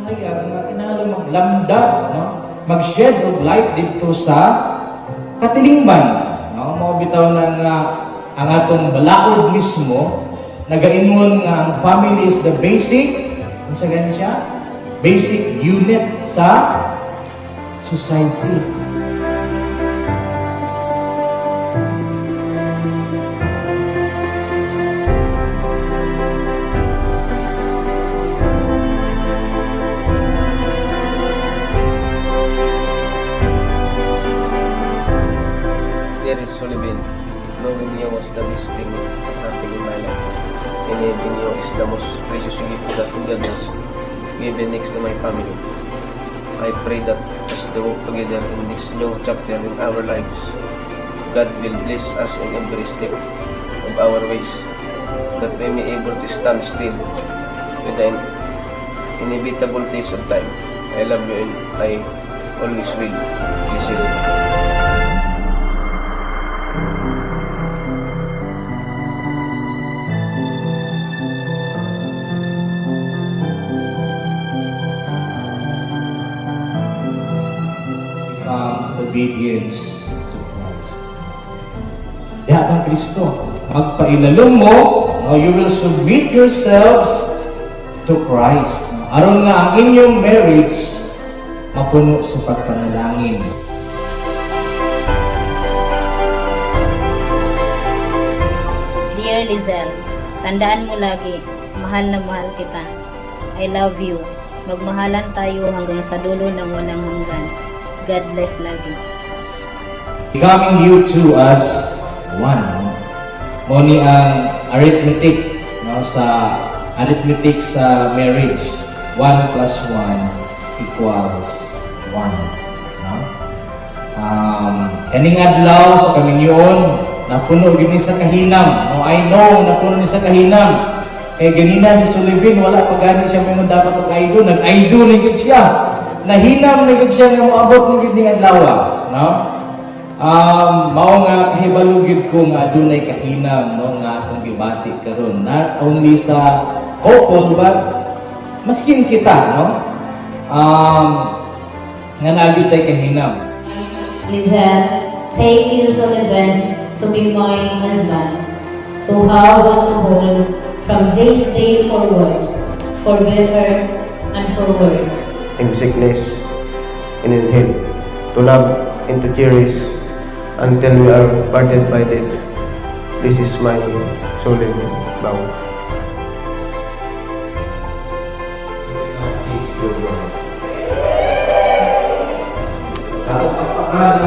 kinahanglan nga kinahanglan maglamdag, no? Mag-shed of light dito sa katilingban, no? Mao bitaw na nga ang atong balaod mismo nagaingon nga ang family is the basic, unsa gani siya? Basic unit sa society. Derek Sullivan, knowing you was the best thing that happened in my life. Anything you is the most precious gift that God has given next to my family. I pray that as we walk together in this new chapter in our lives, God will bless us in every step of our ways, that we may able to stand still with the inevitable days of time. I love you and I always will listen. Obedience to Christ. Diha kang Kristo. Magpailalong mo, you will submit yourselves to Christ. Aron nga ang inyong marriage mapuno sa pagpanalangin. Dear Lizelle, tandaan mo lagi, mahal na mahal kita. I love you. Magmahalan tayo hanggang sa dulo ng walang hanggan. God bless lagi. Becoming you two as one. No? Moni ang arithmetic, no? Sa arithmetic sa marriage. 1 plus 1 equals 1. No? Kaning adlaw sa kaminyoon, napuno gini sa kahinam. No? I know, napuno ni sa kahinam. Kaya ganina si Sullivan, wala pa gani siya may dapat og idol. Nag-idol na gid siya. Nahinam na gid siya nga moabot ng gid ning adlaw, no? Mao nga kahibalo gid ko nga adunay kahinam, no, nga atong gibati karon, not only sa couple but maskin kita, no? Nga nagyud tay kahinam. Lizelle, thank you, Sullivan, to be my husband, to have and to hold from this day forward, for better and for worse. In sickness and in health, to love and to cherish until we are parted by death. This is my solemn vow. Kapag